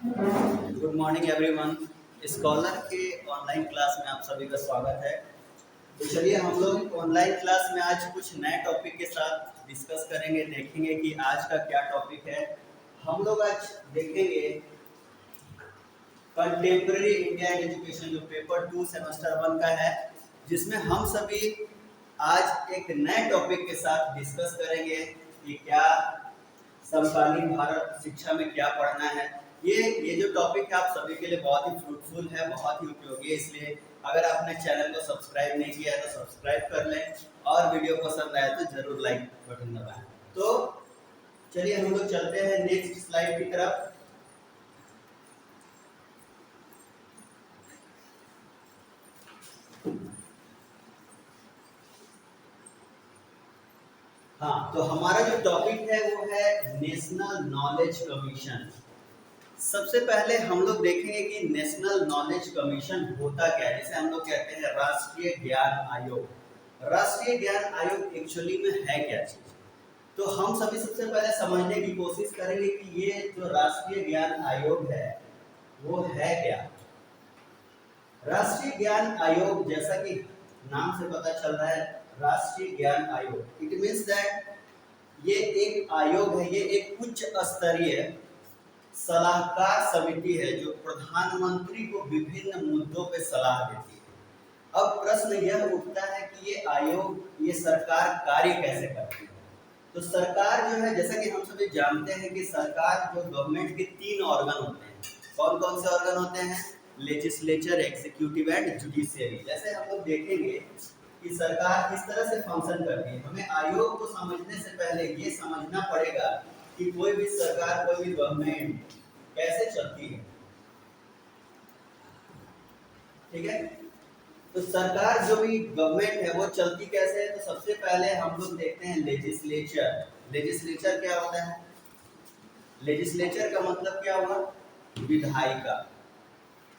Good morning everyone. Scholar के online class में आप सभी का स्वागत है। तो चलिए हम लोग ऑनलाइन क्लास में आज कुछ नए टॉपिक के साथ डिस्कस करेंगे, देखेंगे कि आज का क्या टॉपिक है। हम लोग आज देखेंगे कंटेम्प्रेरी इंडिया एजुकेशन, जो पेपर 2 सेमेस्टर 1 का है, जिसमें हम सभी आज एक नए टॉपिक के साथ डिस्कस करेंगे कि क्या समकालीन भारत शिक्षा में क्या पढ़ना है। ये जो टॉपिक है आप सभी के लिए बहुत ही फ्रूटफुल है, बहुत ही उपयोगी है। इसलिए अगर आपने चैनल को सब्सक्राइब नहीं किया है तो सब्सक्राइब कर लें, और वीडियो पसंद आए तो जरूर लाइक बटन दबाएं। तो चलिए हम लोग चलते हैं नेक्स्ट स्लाइड की तरफ। हाँ, तो हमारा जो टॉपिक है वो है नेशनल नॉलेज कमीशन। सबसे पहले हम लोग देखेंगे कि नेशनल नॉलेज कमीशन होता क्या है, जिसे हम लोग कहते हैं राष्ट्रीय ज्ञान आयोग। राष्ट्रीय ज्ञान आयोग एक्चुअली में है क्या चीज, तो हम सभी सबसे पहले समझने की कोशिश करेंगे कि ये जो राष्ट्रीय ज्ञान आयोग है वो है क्या। राष्ट्रीय ज्ञान आयोग, जैसा कि नाम से पता चल रहा है, राष्ट्रीय ज्ञान आयोग, इट मीन्स दैट ये एक आयोग है, ये एक उच्च स्तरीय सलाहकार समिति है जो प्रधानमंत्री को विभिन्न मुद्दों पे सलाह देती है। अब प्रश्न यह उठता है कि ये आयोग, ये सरकार कार्य कैसे करती है। तो सरकार जो है, जैसा कि हम सभी जानते हैं कि सरकार जो गवर्नमेंट के 3 ऑर्गन होते हैं। कौन कौन से ऑर्गन होते हैं? Legislature, executive and judiciary. जैसे हम लोग देखेंगे कि सरकार किस तरह से फंक्शन करती है। हमें आयोग को समझने से पहले ये समझना पड़ेगा कि कोई भी सरकार, कोई भी गवर्नमेंट कैसे चलती है। ठीक है, तो सरकार जो भी गवर्नमेंट है वो चलती कैसे है। तो सबसे पहले हम लोग देखते हैं लेजिस्लेचर। लेजिस्लेचर क्या होता है? लेजिस्लेचर का मतलब क्या हुआ? विधायिका।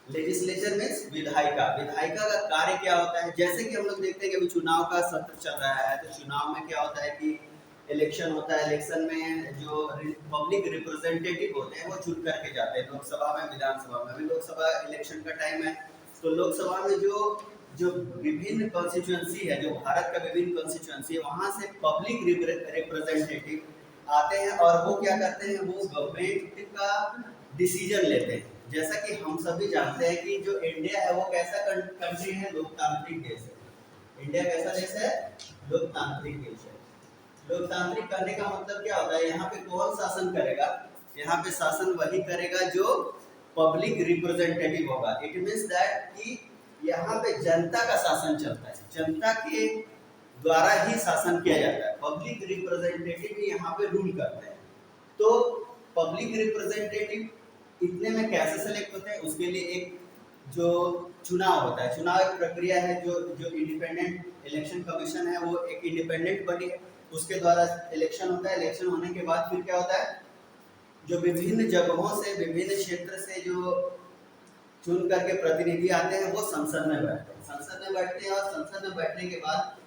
लेजिस्लेचर मीन्स विधायिका। विधायिका का कार्य क्या होता है? जैसे कि हम लोग देखते हैं कि अभी चुनाव का सत्र चल रहा है, तो चुनाव में क्या होता है कि इलेक्शन होता है। इलेक्शन में जो पब्लिक रिप्रेजेंटेटिव होते हैं वो चुन करके जाते हैं लोकसभा में, विधानसभा में। अभी लोकसभा इलेक्शन का टाइम है, तो लोकसभा में जो जो विभिन्न कॉन्स्टिट्यूएंसी है, जो भारत का विभिन्न कॉन्स्टिट्यूएंसी है, वहां से पब्लिक रिप्रेजेंटेटिव आते हैं और वो क्या करते हैं, वो गवर्नमेंट का डिसीजन लेते हैं। जैसा कि हम सभी जानते हैं कि जो इंडिया है वो कैसा कंट्री है? लोकतांत्रिक देश है। इंडिया कैसा देश है? लोकतांत्रिक देश है। लोकतांत्रिक करने का मतलब क्या होता है? यहाँ पे कौन शासन करेगा? यहाँ पे शासन वही करेगा जो पब्लिक रिप्रेजेंटेटिव होगा। इट मीन्स दैट कि यहाँ पे जनता का शासन चलता है, जनता के द्वारा ही शासन किया जाता है। पब्लिक रिप्रेजेंटेटिव यहाँ पे रूल करते हैं। तो पब्लिक रिप्रेजेंटेटिव इतने में कैसे सेलेक्ट होते हैं? उसके लिए एक जो चुनाव होता है, चुनाव एक प्रक्रिया है। जो जो इंडिपेंडेंट इलेक्शन कमीशन है वो एक इंडिपेंडेंट बॉडी है, उसके द्वारा इलेक्शन होता है। इलेक्शन होने के बाद फिर क्या होता है, जो विभिन्न जगहों से, विभिन्न क्षेत्र से जो चुन करके प्रतिनिधि आते हैं वो संसद में बैठते हैं। संसद में बैठते हैं और संसद में बैठने के बाद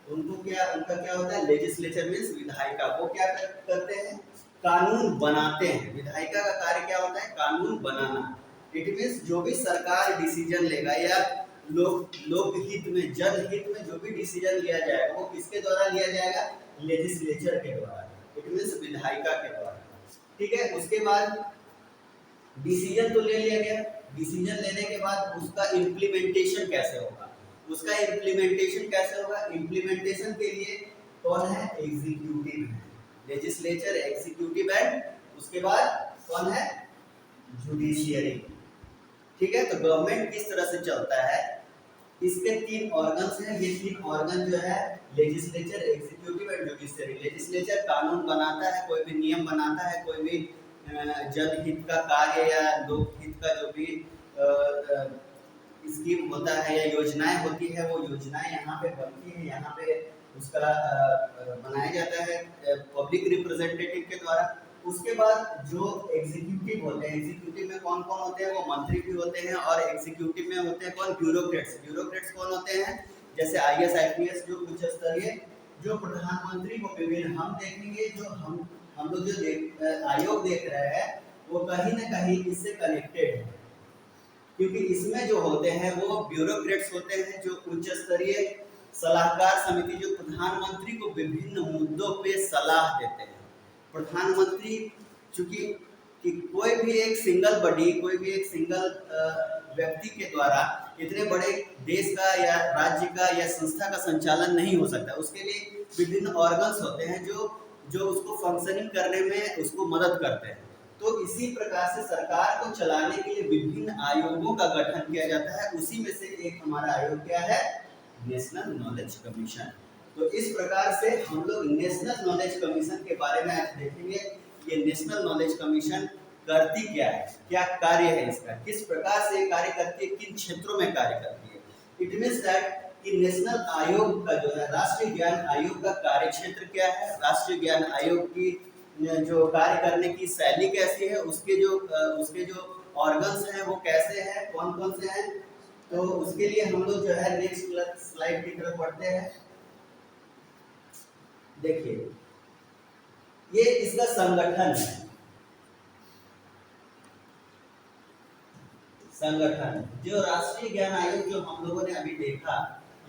उनका क्या होता है? लेजिस्लेचर मीन्स विधायिका। वो क्या करते हैं? कानून बनाते हैं। विधायिका का कार्य क्या होता है? कानून बनाना। इट मीन्स जो भी सरकार डिसीजन लेगा या लोकहित में, जनहित में जो भी डिसीजन लिया जाएगा वो किसके द्वारा लिया जाएगा? लेजिस्लेचर के द्वारा। इट मीन्स विधायिका के द्वारा। ठीक है, उसके बाद डिसीजन तो ले लिया गया। डिसीजन लेने के बाद उसका इम्प्लीमेंटेशन कैसे होगा? उसका इम्प्लीमेंटेशन कैसे होगा? इम्प्लीमेंटेशन के लिए कौन है? एग्जीक्यूटिव है। लेजिस्लेचर, एग्जीक्यूटिव एंड उसके बाद कौन है? जुडिशियरी। ठीक है, तो गवर्नमेंट किस तरह से चलता है? इसके 3 ऑर्गन्स हैं। ये 3 ऑर्गन जो है legislature, executive and judiciary. Legislature कानून बनाता है, कोई भी नियम बनाता है, कोई भी जनहित का कार्य या लोकहित का जो भी स्कीम होता है या योजनाएं होती है, वो योजनाएं यहाँ पे बनती है, यहाँ पे उसका बनाया जाता है पब्लिक रिप्रेजेंटेटिव के द्वारा। उसके बाद जो एग्जीक्यूटिव होते हैं, एग्जीक्यूटिव में कौन कौन होते हैं? वो मंत्री भी होते हैं, और एग्जीक्यूटिव में होते हैं कौन? ब्यूरोक्रेट्स। ब्यूरोक्रेट्स कौन होते हैं? जैसे IAS, IPS, जो उच्च स्तरीय जो प्रधानमंत्री को विभिन्न, हम देखेंगे जो हम लोग जो आयोग देख रहे हैं, वो कहीं ना कहीं इससे कनेक्टेड है, क्योंकि इसमें जो होते हैं वो ब्यूरोक्रेट्स होते हैं, जो उच्च स्तरीय सलाहकार समिति जो प्रधानमंत्री को विभिन्न मुद्दों पे सलाह देते हैं। प्रधानमंत्री चूंकि कि कोई भी एक सिंगल बॉडी, कोई भी एक सिंगल व्यक्ति के द्वारा इतने बड़े देश का या राज्य का या संस्था का संचालन नहीं हो सकता। उसके लिए विभिन्न ऑर्गन्स होते हैं जो जो उसको फंक्शनिंग करने में उसको मदद करते हैं। तो इसी प्रकार से सरकार को चलाने के लिए विभिन्न आयोगों का गठन किया जाता है। उसी में से एक हमारा आयोग क्या है? National knowledge commission. तो इस प्रकार से हम लोग नेशनल नॉलेज कमीशन के बारे में आज देखेंगे। ये नेशनल नॉलेज कमीशन करती क्या है, क्या कार्य है इसका, किस प्रकार से कार्य करती है, किन क्षेत्रों में कार्य करती है। इट मीन्स दैट कि नेशनल आयोग का जो है राष्ट्रीय ज्ञान आयोग का कार्य क्षेत्र क्या है, राष्ट्रीय ज्ञान आयोग की जो कार्य करने की शैली कैसी है, उसके जो ऑर्गन्स हैं वो कैसे हैं, कौन कौन से हैं। तो उसके लिए हम लोग जो है नेक्स्ट स्लाइड की तरफ बढ़ते हैं। देखिए ये इसका संगठन है, संगठन जो राष्ट्रीय ज्ञान आयोग जो हम लोगों ने अभी देखा,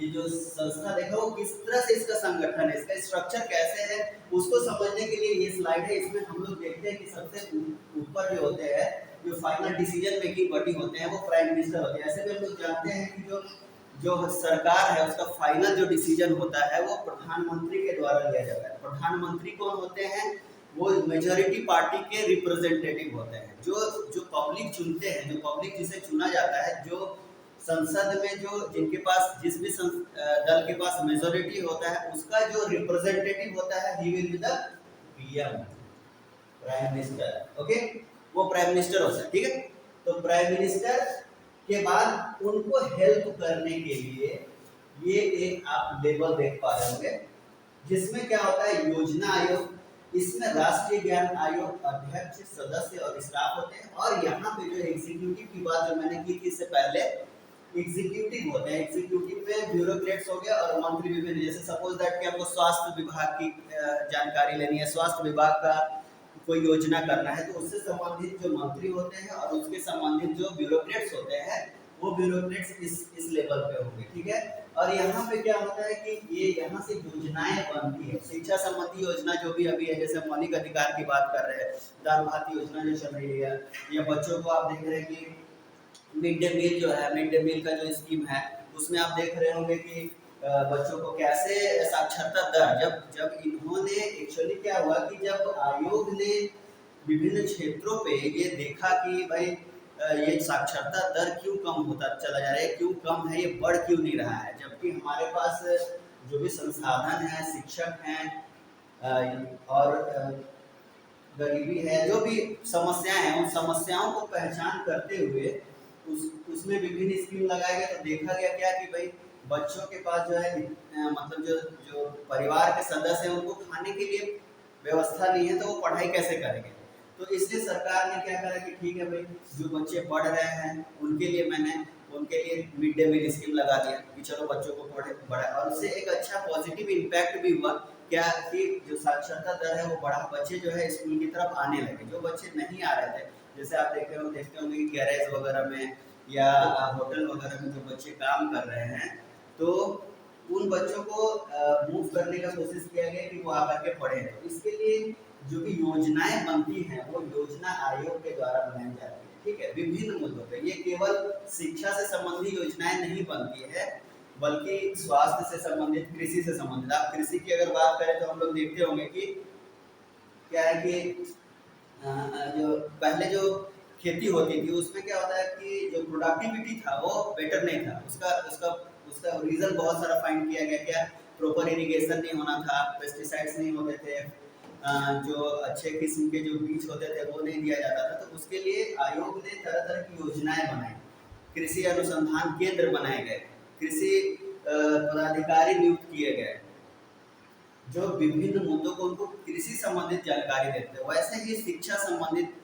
ये जो संस्था देखा वो किस तरह से इसका संगठन है, इसका स्ट्रक्चर कैसे है, उसको समझने के लिए ये स्लाइड है। इसमें हम लोग देखते हैं कि सबसे ऊपर जो होते हैं, जो फाइनल डिसीजन मेकिंग बॉडी होते हैं वो प्राइम मिनिस्टर होते हैं। ऐसे भी हम लोग जानते हैं कि जो जो सरकार है उसका फाइनल जो डिसीजन होता है वो प्रधानमंत्री के द्वारा लिया जाता है। प्रधानमंत्री कौन होते हैं? वो मेजॉरिटी पार्टी के रिप्रेजेंटेटिव होते हैं, जो जो पब्लिक चुनते हैं, जो पब्लिक जिसे चुना जाता है, जो संसद में जो जिनके पास जिस भी दल के पास मेजॉरिटी होता है उसका जो रिप्रेजेंटेटिव होता है he will be the PM, prime minister. Okay, वो प्राइम मिनिस्टर होता है, ठीक है। तो प्राइम मिनिस्टर के बाद उनको हेल्प करने के लिए ये एक आप लेवल देख पा रहे होंगे, जिसमें क्या होता है? योजना आयोग। इसमें राष्ट्रीय ज्ञान आयोग अध्यक्ष, सदस्य और स्टाफ होते हैं। और यहाँ पे जो एग्जीक्यूटिव की बात जो मैंने की थी इससे पहले, एग्जीक्यूटिव होते हैं। एग्जीक्यूटिव में ब्यूरोक्रेट्स हो गया और मंत्री विभिन्न, जैसे सपोज दैट कि हमको स्वास्थ्य विभाग की जानकारी लेनी है, स्वास्थ्य विभाग का कोई योजना करना है, तो उससे संबंधित जो मंत्री होते हैं और उसके संबंधित जो ब्यूरोक्रेट्स होते हैं वो ब्यूरोक्रेट्स इस लेवल पे होंगे, ठीक है। और यहाँ पे क्या होता है कि ये यहाँ से योजनाएं बनती है, शिक्षा संबंधी योजना जो भी अभी है, जैसे मौलिक अधिकार की बात कर रहे हैं, दाल भात योजना जो चल रही है, या बच्चों को आप देख रहे हैं कि मिड डे मील जो है, मिड डे मील का जो स्कीम है, उसमें आप देख रहे होंगे कि बच्चों को कैसे साक्षरता दर, जब इन्होंने एक्चुअली क्या हुआ कि जब आयोग ने विभिन्न क्षेत्रों पे ये देखा कि भाई ये साक्षरता दर क्यों कम होता चला जा रहा है, क्यों कम है, ये बढ़ क्यों नहीं रहा है, जबकि हमारे पास जो भी संसाधन है, शिक्षक हैं और गरीबी है, जो भी समस्याएं हैं, उन समस्याओं को पहचान करते हुए उसमें विभिन्न स्कीम लगाए गए। तो देखा गया क्या कि भाई बच्चों के पास जो है मतलब जो जो परिवार के सदस्य हैं उनको खाने के लिए व्यवस्था नहीं है, तो वो पढ़ाई कैसे करेंगे। तो इसलिए सरकार ने क्या करा कि ठीक है भाई, जो बच्चे पढ़ रहे हैं उनके लिए मिड डे मील स्कीम लगा दिया कि चलो बच्चों को पढ़ा, और उससे एक अच्छा पॉजिटिव इम्पैक्ट भी हुआ क्या कि जो साक्षरता दर है वो बढ़ा, बच्चे जो है स्कूल की तरफ आने लगे। जो बच्चे नहीं आ रहे थे, जैसे आप देखते होंगे कि गैरेज वगैरह में या होटल वगैरह में जो बच्चे काम कर रहे हैं, तो उन बच्चों को मूव करने का कोशिश किया गया कि वो आकर के पढ़े। तो इसके लिए जो भी योजनाएं बनती हैं वो योजना आयोग के द्वारा बनाई जाती है, ठीक है, विभिन्न मुद्दों पे। ये केवल शिक्षा से संबंधित योजनाएं नहीं बनती है, बल्कि स्वास्थ्य से संबंधित, कृषि से संबंधित। आप कृषि की अगर बात करें तो हम लोग देखते होंगे कि क्या है कि जो पहले जो खेती होती थी उसमें क्या होता है कि जो प्रोडक्टिविटी था वो बेटर नहीं था, उसका उसका उसका रीजन बहुत सारा फाइंड किया गया। क्या? प्रॉपर इरिगेशन नहीं होना था, पेस्टिसाइड्स नहीं होते थे, जो अच्छे किस्म के जो बीज होते थे वो नहीं दिया जाता था। तो उसके लिए आयोग ने तरह तरह की योजनाएं बनाई, कृषि अनुसंधान केंद्र बनाए गए, कृषि पदाधिकारी नियुक्त किए गए जो विभिन्न मुद्दों को उनको कृषि संबंधित जानकारी देते हैं। वैसे ही शिक्षा संबंधित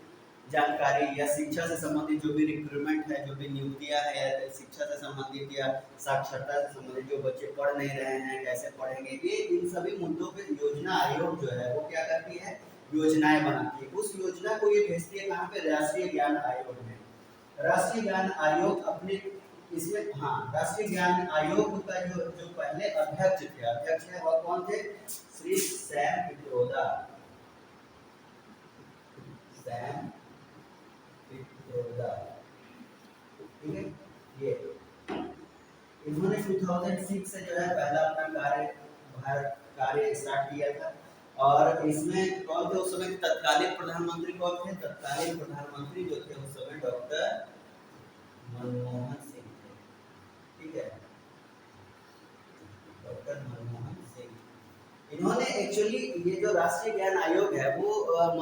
जानकारी या शिक्षा से संबंधित जो भी रिक्रूटमेंट है, जो भी नियुक्तियां है, या शिक्षा से संबंधित या साक्षरता से संबंधित, जो बच्चे पढ़ नहीं रहे हैं कैसे पढ़ेंगे, ये इन सभी मुद्दों पे योजना आयोग जो है वो क्या करती है, योजनाएं बनाती है। उस योजना को ये भेजती है कहाँ पे? राष्ट्रीय ज्ञान आयोग में। राष्ट्रीय ज्ञान आयोग अपने इसमें, हाँ, राष्ट्रीय ज्ञान आयोग का जो जो पहले अध्यक्ष है वह कौन थे? श्री सैम पित्रोदा। सैम पित्रोदा, ठीक है। ये इन्होंने 2006 से जो है पहला अपना कार्य स्टार्ट किया था। और इसमें कौन थे उस समय तत्कालीन प्रधानमंत्री? कौन थे तत्कालीन प्रधानमंत्री? जो थे उस समय डॉक्टर मनमोहन सिंह थे, ठीक है, डॉक्टर मनमोहन सिंह। इन्होंने एक्चुअली ये जो राष्ट्रीय ज्ञान आयोग है वो डॉक्टर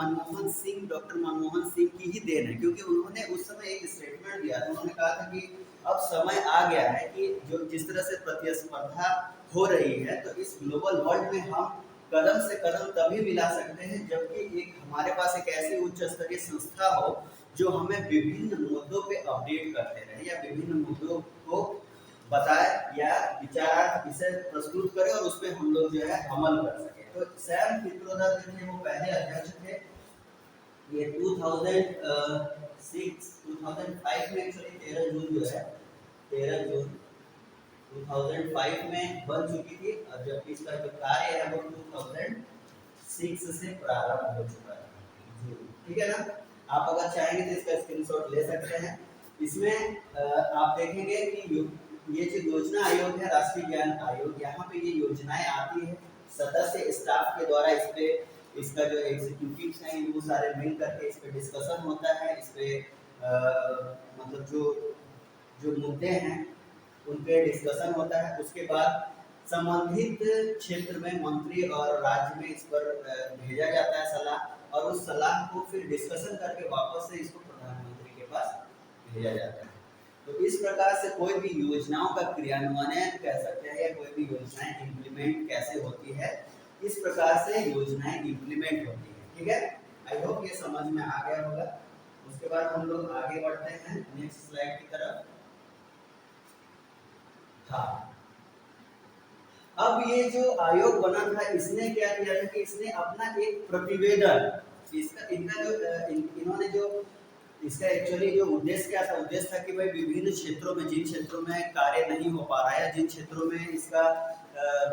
मनमोहन सिंह की ही देन है, क्योंकि उन्होंने उस समय एक स्टेटमेंट दिया था। उन्होंने कहा था कि अब समय आ गया है कि जो जिस तरह से प्रतिस्पर्धा हो रही है, तो इस ग्लोबल वर्ल्ड में हम कदम से कदम तभी मिला सकते हैं जबकि एक हमारे पास एक ऐसी उच्च स्तरीय संस्था हो जो हमें विभिन्न मुद्दों पे अपडेट करते रहे, या विभिन्न मुद्दों को बताए, या विचारार्थ विषय प्रस्तुत करे और उस पर हम लोग जो है अमल कर सके। तो सैम पित्रोदा जो थे वो पहले अध्यक्ष थे। ये 2005 में एक्चुअली 13 जून जो है, 13 जून 2005 में बन चुकी थी, और जबकि इसका जो कार्य है वो 2006 से प्रारंभ हो चुका है, ठीक है ना। आप अगर चाहेंगे तो इसका स्क्रीनशॉट ले सकते हैं। इसमें आप देखेंगे कि ये जो योजना आयोग है, राष्ट्रीय ज्ञान आयोग, यहाँ पे ये योजनाएं आती है, सदस्य स्टाफ के द्वारा इस पे, इसका जो एग्जीक्यूटिव हैं वो सारे मिल करके इस पे डिस्कशन होता है। इस पे मतलब जो मुद्दे हैं उन पे डिस्कशन होता है। उसके बाद संबंधित क्षेत्र में मंत्री और राज्य में इस पर भेजा जाता है सलाह, और उस सलाह को फिर डिस्कशन करके वापस से इसको प्रधानमंत्री के पास भेजा जाता है। तो इस प्रकार से कोई भी योजनाओं का क्रियान्वयन कह सकते हैं, या कोई भी योजनाएं इम्प्लीमेंट कैसे होती है, इस प्रकार से योजनाएं इम्प्लीमेंट होती है, ठीक है। आई होप ये समझ में आ गया होगा। उसके बाद हम लोग आगे बढ़ते हैं नेक्स्ट स्लाइड की तरफ। हाँ, अब ये जो आयोग बना था, इसने क्या किया था कि इसने अपना एक प्रतिवेदन, इन्होंने जो इसका एक्चुअली जो उद्देश्य क्या था? उद्देश्य था कि भाई विभिन्न क्षेत्रों में, जिन क्षेत्रों में कार्य नहीं हो पा रहा है, जिन क्षेत्रों में इसका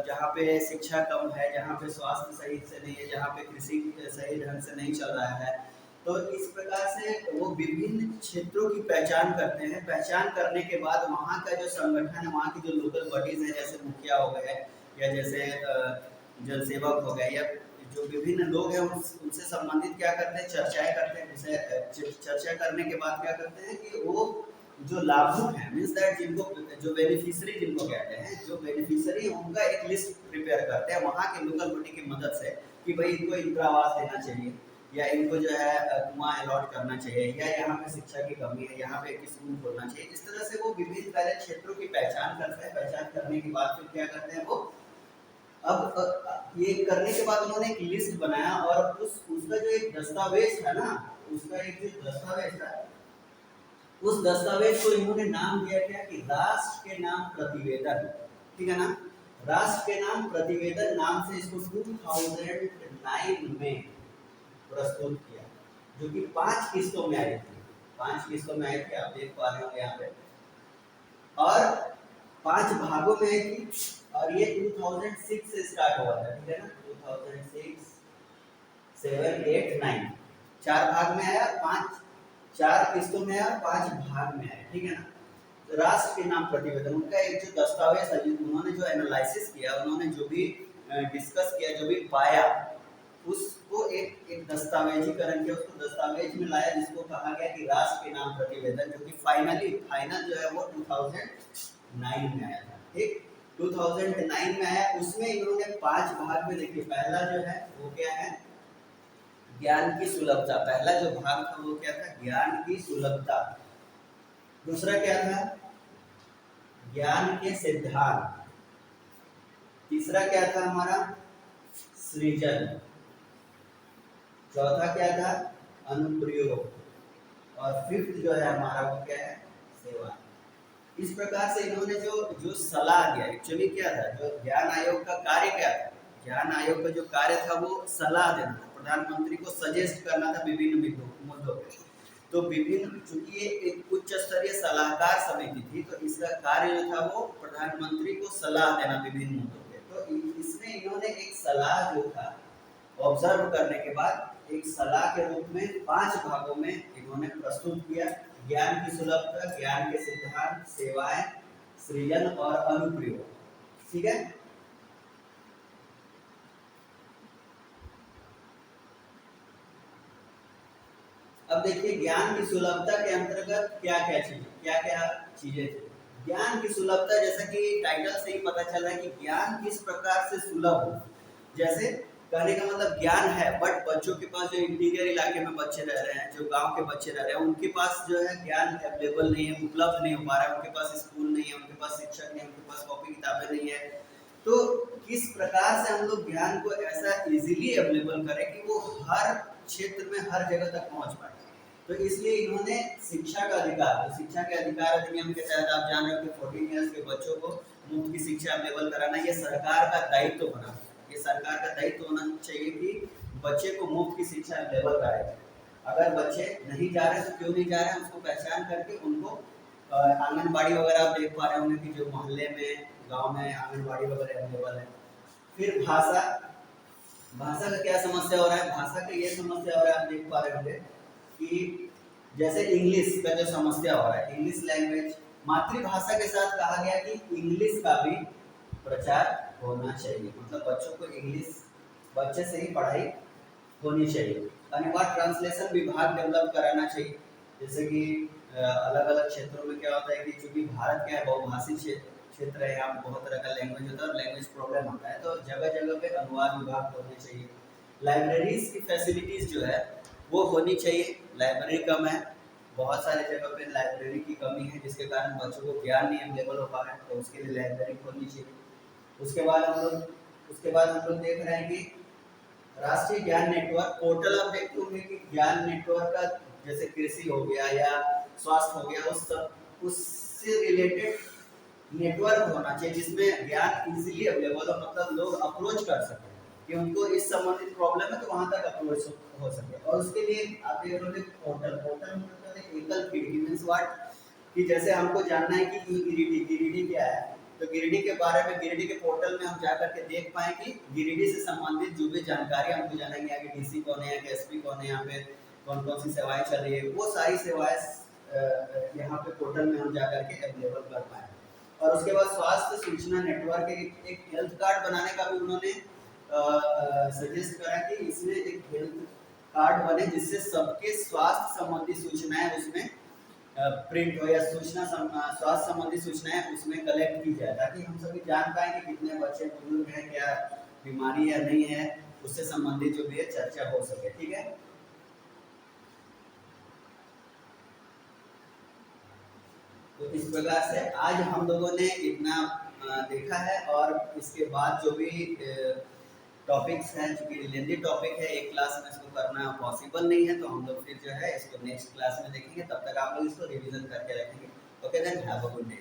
जहाँ पे शिक्षा कम है, जहाँ पे स्वास्थ्य सही से नहीं है, जहाँ पे कृषि सही ढंग से नहीं चल रहा है, तो इस प्रकार से वो विभिन्न क्षेत्रों की पहचान करते हैं। पहचान करने के बाद वहाँ का जो संगठन है, वहाँ की जो लोकल बॉडीज है, जैसे मुखिया हो गए, या जैसे जल सेवक हो गए, या जो विभिन्न लोग हैं उनसे संबंधित क्या करते हैं? चर्चाएं करते हैं। चर्चा करने के बाद क्या करते हैं कि वो जो लाभुक हैं, मींस दैट जिनको, जो बेनिफिशियरी जिनको कहते हैं, जो बेनिफिशियरी उनका एक लिस्ट प्रिपेयर करते हैं वहाँ के लोकल बॉडी की मदद से, कि भाई इनको इंदिरा आवास देना चाहिए, या इनको जो है कुआं अलॉट करना चाहिए, या यहाँ पे शिक्षा की कमी है, यहाँ पे एक स्कूल खोलना चाहिए। इस तरह से वो विभिन्न पहले क्षेत्रों की पहचान करते हैं। पहचान करने के बाद फिर क्या करते हैं वो, अब ये करने के बाद उन्होंने एक लिस्ट बनाया, और उसका जो एक दस्तावेज था ना, उसका एक जो दस्तावेज था, उस दस्तावेज को इन्होंने नाम दिया क्या कि राष्ट्र के नाम प्रतिवेदन, ठीक है ना। राष्ट्र के नाम प्रतिवेदन नाम से इसको 2009 में प्रस्तुत किया, जो कि 5 किस्तों में आई थी। 5 किस्तों में आई थी, आप देख पा रहे हो यहाँ पे, और 5 भागों में आई थी, और ये 2006 से स्टार्ट हुआ था, ठीक है ना। 2006, 7, 8, 9 4 भाग में आया, 4 किस्तों में आया, 5 भाग में आया, ठीक है ना। तो राष्ट्र के नाम प्रतिवेदन, उनका एक जो दस्तावेज है, उन्होंने जो एनालिसिस किया, उन्होंने जो भी डिस्कस किया, जो भी पाया, उसको एक दस्तावेजीकरण किया, उसको दस्तावेज में लाया, जिसको कहा गया कि राष्ट्र के नाम प्रतिवेदन, जो कि फाइनल जो है वो 2009 में आया था, ठीक। 2009 में आया। उसमें इन्होंने 5 भाग में, देखिए पहला जो है वो क्या है? ज्ञान की सुलभता। पहला जो भाग था वो क्या था? ज्ञान की सुलभता। दूसरा क्या था? ज्ञान के सिद्धांत। तीसरा क्या था हमारा? सृजन। चौथा क्या था? अनुप्रयोग। और फिफ्थ जो है हमारा वो क्या है? सेवा। इस प्रकार से इन्होंने जो सलाह दिया, एक्चुअली क्या था, जो ज्ञान आयोग का कार्य क्या था? ज्ञान आयोग का जो कार्य था वो सलाह देना था, प्रधानमंत्री को सजेस्ट करना था विभिन्न मुद्दों पे। तो विभिन्न, चूंकि ये एक उच्च स्तरीय सलाहकार समिति थी, तो इसका कार्य जो था वो प्रधानमंत्री को सलाह देना विभिन्न मुद्दों पे। तो इसमें इन्होंने एक सलाह जो था ऑब्जर्व करने के बाद एक सलाह के रूप में 5 भागों में इन्होंने प्रस्तुत किया। ज्ञान की सुलभता, ज्ञान के सिद्धांत, सेवाएं, सृजन और अनुप्रयोग। ठीक है। अब देखिए ज्ञान की सुलभता के अंतर्गत क्या क्या चीजें थी। ज्ञान की सुलभता, जैसा कि टाइटल से ही पता चल रहा है कि ज्ञान किस प्रकार से सुलभ हो। जैसे कहने का मतलब ज्ञान है, बट बच्चों के पास, जो इंटीरियर इलाके में बच्चे रह रहे हैं, जो गांव के बच्चे रह रहे हैं, उनके पास जो है ज्ञान अवेलेबल नहीं है, उपलब्ध नहीं हो पा रहा है। उनके पास स्कूल नहीं है, उनके पास शिक्षक नहीं है, उनके पास कॉपी किताबें नहीं है। तो किस प्रकार से हम लोग ज्ञान को ऐसा इजीली अवेलेबल करें कि वो हर क्षेत्र में हर जगह तक पहुंच पाए। तो इसलिए इन्होंने शिक्षा का अधिकार, तो शिक्षा के अधिकार अधिनियम के तहत आप जान रहे हो कि 14 ईयर्स के बच्चों को मुफ्त की शिक्षा अवेलेबल कराना ये सरकार का दायित्व बना। ये सरकार का दायित्व होना चाहिए कि बच्चे को मुफ्त की शिक्षा अवेलेबल कराई जाए। अगर बच्चे नहीं जा रहे तो क्यों नहीं जा रहे हैं, उसको पहचान करके उनको आंगनबाड़ी वगैरह आप देख पा रहे होंगे कि जो मोहल्ले में, गांव में आंगनबाड़ी वगैरह अवेलेबल है। फिर भाषा, भाषा का क्या समस्या हो रहा है, भाषा का ये समस्या हो रहा है, आप देख पा रहे होंगे कि जैसे इंग्लिश का जो समस्या हो रहा है, इंग्लिश लैंग्वेज, मातृभाषा के साथ कहा गया कि इंग्लिश का भी प्रचार होना चाहिए। मतलब बच्चों को इंग्लिश बच्चे से ही पढ़ाई होनी चाहिए। अनिवार्य ट्रांसलेशन विभाग डेवलप कराना चाहिए। जैसे कि अलग अलग क्षेत्रों में क्या होता है कि चूंकि भारत क्या है, बहुभाषी क्षेत्र है, यहाँ पे बहुत तरह का लैंग्वेज होता है और लैंग्वेज प्रॉब्लम होता है, तो जगह जगह पे अनुवाद विभाग होने चाहिए। लाइब्रेरीज की फैसिलिटीज जो है वो होनी चाहिए। लाइब्रेरी कम है, बहुत सारे जगह पे लाइब्रेरी की कमी है, जिसके कारण बच्चों को ज्ञान नहीं अवेलेबल हो पा रहा है, तो उसके लिए लाइब्रेरी खोलनी चाहिए। उसके बाद हम लोग देख रहे हैं कि राष्ट्रीय ज्ञान नेटवर्क पोर्टल, आप देखते होंगे कि ज्ञान नेटवर्क का, जैसे कृषि हो गया या स्वास्थ्य हो गया, उससे रिलेटेड नेटवर्क होना चाहिए जिसमें ज्ञान इजीली अवेलेबल हो। मतलब लोग अप्रोच कर सकें कि उनको इस संबंधित प्रॉब्लम है तो वहां तक अप्रोच हो सके। और उसके लिए आप देख रहे हो पोर्टल मतलब एकल खिड़की मींस व्हाट, कि जैसे हमको जानना है कि गिरिडीह क्या है, तो गिरिडीह के बारे में गिरिडीह के पोर्टल में हम जा करके देख पाए कि गिरिडीह से संबंधित जो भी जानकारी हमको जानना है, यहाँ के डीसी कौन है, यहाँ के एसपी कौन है, यहाँ पे कौन कौन सी सेवाएं चल रही है, वो सारी सेवाएं यहाँ पे पोर्टल में हम जा करके अवेलेबल कर पाए। और उसके बाद स्वास्थ्य सूचना नेटवर्क, एक हेल्थ कार्ड बनाने का भी उन्होंने सजेस्ट करा कि इसमें एक हेल्थ कार्ड बने जिससे सबके स्वास्थ्य संबंधी सूचनाएं उसमें प्रिंट हो, या स्वास्थ्य संबंधी सूचनाएं उसमें कलेक्ट की जाए, ताकि हम सभी जान पाए कि कितने बच्चे बुजुर्ग हैं, क्या बीमारी या नहीं है, उससे संबंधित जो भी है चर्चा हो सके। ठीक है। तो इस प्रकार से आज हम लोगों ने इतना देखा है, और इसके बाद जो भी टॉपिक्स हैं, चूंकि लेंदी टॉपिक है, एक क्लास में इसको करना पॉसिबल नहीं है, तो हम लोग फिर जो है इसको नेक्स्ट क्लास में देखेंगे। तब तक आप लोग इसको रिवीजन करके रखेंगे। Okay then, have a good day.